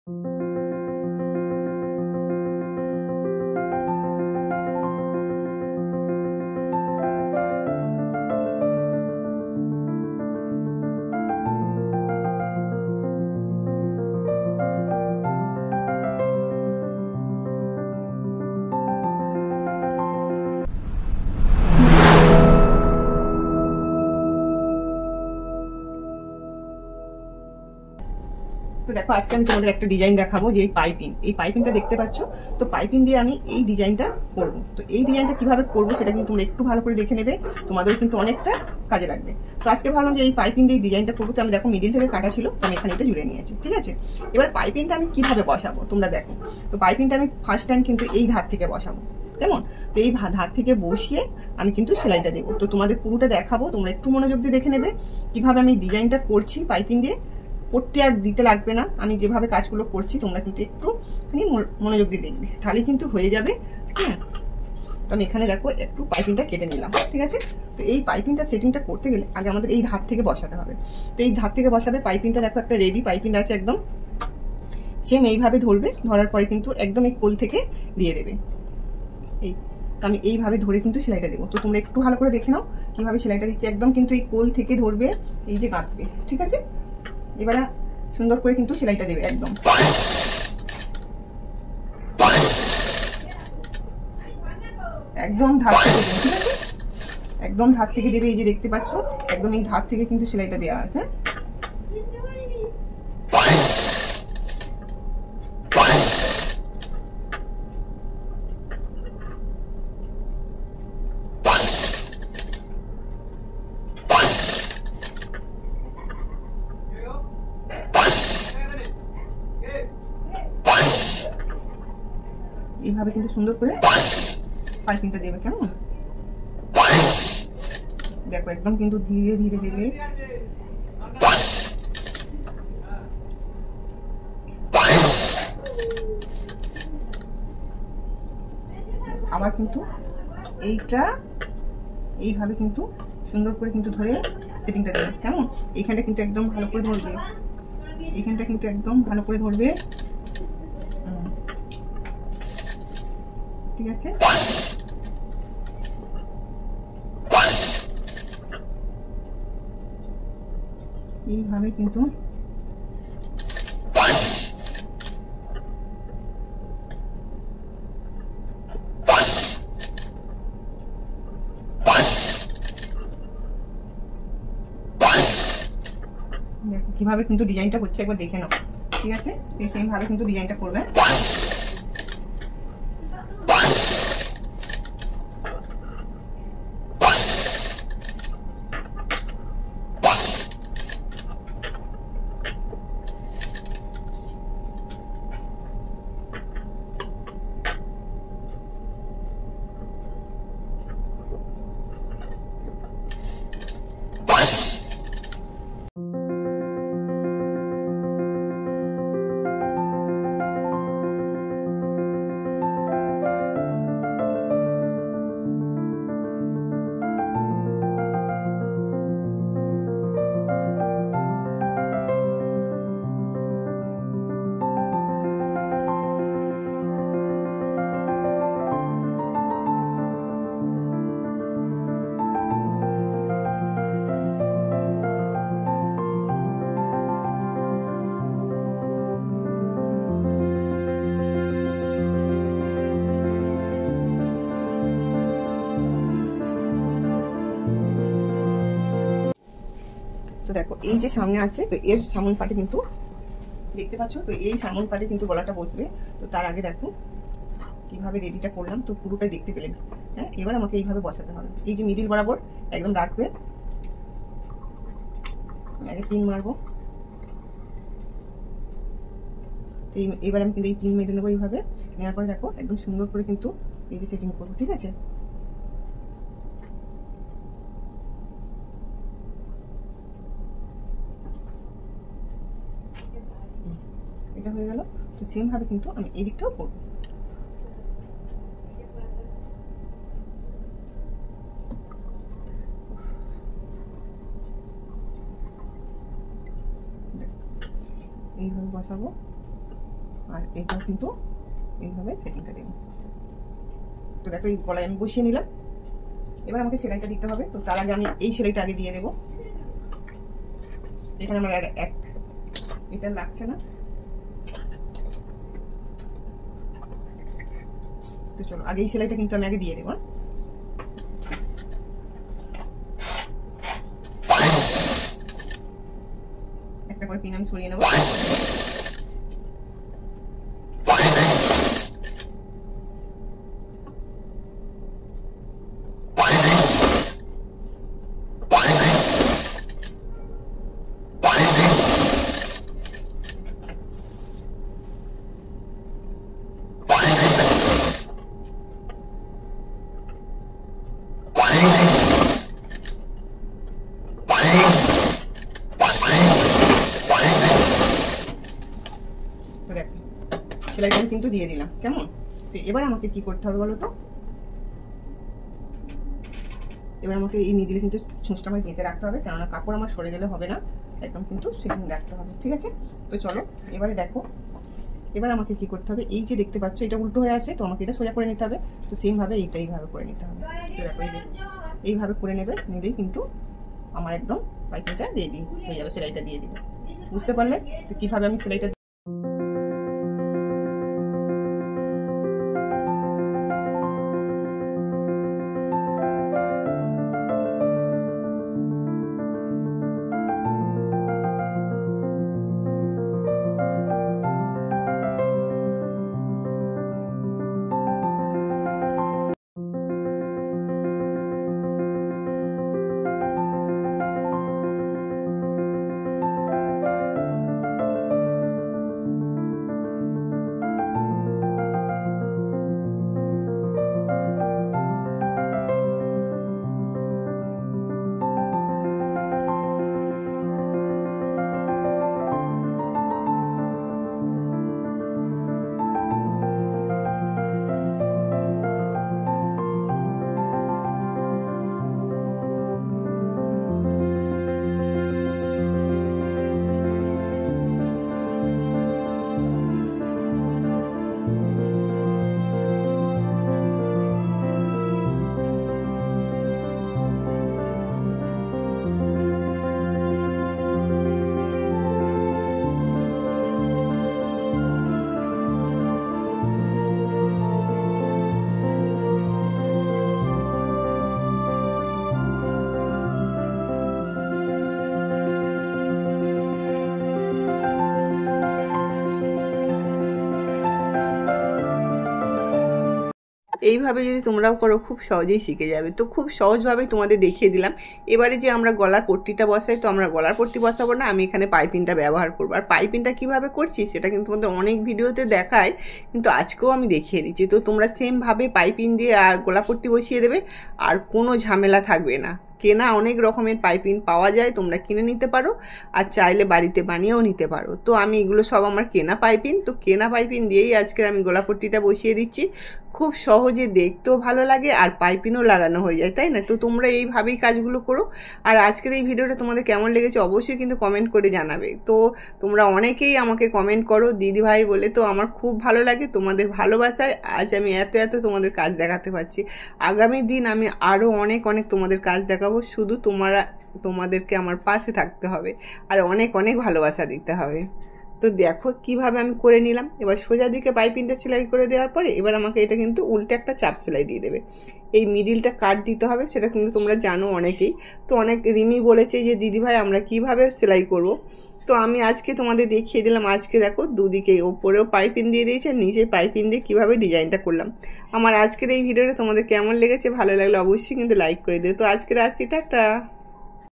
তো দেখো আজকে আমি তোমাদের একটা ডিজাইন দেখাবো, যে এই পাইপিংটা দেখতে পাচ্ছ। তো পাইপিং দিয়ে আমি এই ডিজাইনটা করবো। তো এই ডিজাইনটা কিভাবে করবো সেটা কিন্তু তোমরা একটু ভালো করে দেখে নেবে, তোমাদের কিন্তু অনেকটা কাজে লাগবে। তো আজকে ভাবলাম যে এই পাইপিং দিয়ে ডিজাইনটা করবো। তো আমি দেখো মিডিল থেকে কাটা ছিল, তো আমি এখানে এটা জুড়ে নিয়েছি, ঠিক আছে। এবার পাইপিংটা আমি কিভাবে বসাবো তোমরা দেখো। তো পাইপিংটা আমি ফার্স্ট টাইম কিন্তু এই ধার থেকে বসাবো, কেমন। তো এই ধার থেকে বসিয়ে আমি কিন্তু সেলাইটা দেবো। তো তোমাদের পুরোটা দেখাবো, তোমরা একটু মনোযোগ দিয়ে দেখে নেবে কিভাবে আমি ডিজাইনটা করছি। পাইপিং দিয়ে পট্টি আর দিতে লাগবে না, আমি যেভাবে কাজগুলো করছি তোমরা কিন্তু একটুখানি মনোযোগ দিয়ে দেখবে, তাহলে কিন্তু হয়ে যাবে। হ্যাঁ, তো আমি এখানে দেখো একটু পাইপিংটা কেটে নিলাম, ঠিক আছে। তো এই পাইপিংটা সেটিংটা করতে গেলে আগে আমাদের এই ধার থেকে বসাতে হবে। তো এই ধার থেকে বসাবে পাইপিংটা, দেখো একটা রেডি পাইপিং আছে একদম। সেম এইভাবে ধরবে, ধরার পরে কিন্তু একদম এই কোল থেকে দিয়ে দেবে। এই তো আমি এইভাবে ধরে কিন্তু সেলাইটা দেবো। তো তোমরা একটু ভালো করে দেখে নাও কিভাবে সেলাইটা দিচ্ছে। একদম কিন্তু এই কোল থেকে ধরবে, এই যে গাঁথবে, ঠিক আছে। এবারে সুন্দর করে কিন্তু সেলাইটা দেবে একদম। একদম ধার থেকে দেবে, ঠিক আছে। একদম ধার থেকে দেবে, এই যে দেখতে পাচ্ছ একদম এই ধার থেকে কিন্তু সেলাইটা দেওয়া আছে। এইভাবে কিন্তু সুন্দর করে পাইপিংটা দেবে, কেমন। দেখো একদম কিন্তু ধীরে ধীরে দেবে। আবার কিন্তু এইটা এইভাবে কিন্তু সুন্দর করে কিন্তু ধরে সেটিংটা দেবে, কেমন। এইখানটা কিন্তু একদম ভালো করে ধরবে, এইখানটা কিন্তু একদম ভালো করে ধরবে, ঠিক আছে। এইভাবে কিন্তু দেখো কিভাবে কিন্তু ডিজাইনটা হচ্ছে, একবার দেখে নাও, ঠিক আছে। সেম ভাবে কিন্তু ডিজাইনটা করবে। তো দেখো এই যে সামনে আছে, তো এর সামন পাটে কিন্তু দেখতে পাচ্ছ, তো এই সামন পাটে কিন্তু গলাটা বসবে। তো তার আগে দেখো কিভাবে রেডিটা করলাম, তো পুরোটাই দেখতে পেলেন। হ্যাঁ, এবার আমাকে এইভাবে বসাতে হবে। এই যে মিডিল বরাবর একদম রাখবে, আগে পিন মারবো। এবার আমি কিন্তু এই পিন মেরে নেবো, এইভাবে নেওয়ার পরে দেখো একদম সুন্দর করে কিন্তু এই যে সেটিং করবো, ঠিক আছে। এটা হয়ে গেল। তো সেম ভাবে কিন্তু আমি এই দিকটাও করবো। এইভাবে বসাবো। আর এইটাও কিন্তু এইভাবে সেটিংটা দেবো। তো দেখো এই গলায় আমি বসিয়ে নিলাম। এবার আমাকে সেলাইটা দিতে হবে। তো তার আগে আমি এই সেলাইটা আগে দিয়ে দেবো। এখানে আমার এক এটা লাগছে না, তো চলো আগে এই সেলাইটা কিন্তু আমি আগে দিয়ে দেবো। একটা করে পিন আমি সরিয়ে নেবো। সেলাইটা কিন্তু দিয়ে দিলাম। কেমন? এবার আমাকে কি করতে হবে বলো তো? এবার আমাকে এই মিডিলে কিন্তু ছুঁচটা আমাকে গেঁথে রাখতে হবে, কেননা কাপড় আমার সরে গেলে হবে না, একদম কিন্তু সেটিং রাখতে হবে। ঠিক আছে? তো চলো এবারে দেখো, এবার আমাকে কি করতে হবে, এই যে দেখতে পাচ্ছ এটা উল্টো হয়ে আছে, তো আমাকে এটা সোজা করে নিতে হবে। তো সেমভাবে এইভাবে করে নিতে হবে। তো দেখো এই যে এইভাবে করে নেবে, নিলেই কিন্তু আমার একদম পাইপিংটা রেডি হয়ে যাবে। সেলাইটা দিয়ে দিবে। বুঝতে পারলে তো কিভাবে আমি সেলাইটা এইভাবে যদি তোমরাও করো খুব সহজেই শিখে যাবে। তো খুব সহজভাবেই তোমাদের দেখিয়ে দিলাম। এবারে যে আমরা গলার পট্টিটা বসাই, তো আমরা গলার পট্টি বসাবো না, আমি এখানে পাইপিংটা ব্যবহার করবো। আর পাইপিংটা কীভাবে করছি সেটা কিন্তু তোমাদের অনেক ভিডিওতে দেখায়, কিন্তু আজকেও আমি দেখিয়ে দিচ্ছি। তো তোমরা সেমভাবে পাইপিং দিয়ে আর গলা পট্টি বসিয়ে দেবে, আর কোনো ঝামেলা থাকবে না। কেনা অনেক রকমের পাইপিং পাওয়া যায়, তোমরা কিনে নিতে পারো, আর চাইলে বাড়িতে বানিয়েও নিতে পারো। তো আমি এগুলো সব আমার কেনা পাইপিং, তো কেনা পাইপিং দিয়েই আজকের আমি গলাপট্টিটা বসিয়ে দিচ্ছি। খুব সহজে, দেখতেও ভালো লাগে, আর পাইপিংও লাগানো হয়ে যায়, তাই না? তো তোমরা এইভাবেই কাজগুলো করো। আর আজকের এই ভিডিওটা তোমাদের কেমন লেগেছে অবশ্যই কিন্তু কমেন্ট করে জানাবে। তো তোমরা অনেকেই আমাকে কমেন্ট করো দিদি ভাই বলে, তো আমার খুব ভালো লাগে। তোমাদের ভালোবাসায় আজ আমি এত তোমাদের কাজ দেখাতে পারছি। আগামী দিন আমি আরও অনেক তোমাদের কাজ দেখাবো। শুধু তোমাদেরকে আমার পাশে থাকতে হবে, আর অনেক ভালোবাসা দিতে হবে। তো দেখো কিভাবে আমি করে নিলাম। এবার সোজা দিকে পাইপিংটা সেলাই করে দেওয়ার পরে এবার আমাকে এটা কিন্তু উল্টে একটা চাপ সেলাই দিয়ে দেবে। এই মিডিলটা কাট দিতে হবে, সেটা কিন্তু তোমরা জানো অনেকেই। তো অনেক রিমি বলেছে যে দিদি ভাই আমরা কিভাবে সেলাই করব। তো আমি আজকে তোমাদের দেখিয়ে দিলাম। আজকে দেখো দুদিকে ওপরেও পাইপিং দিয়ে দিয়েছে, নিচে পাইপিং দিয়ে কীভাবে ডিজাইনটা করলাম। আমার আজকের এই ভিডিওটা তোমাদের কেমন লেগেছে, ভালো লাগলে অবশ্যই কিন্তু লাইক করে দিও। তো আজকের আসছি, টাটা।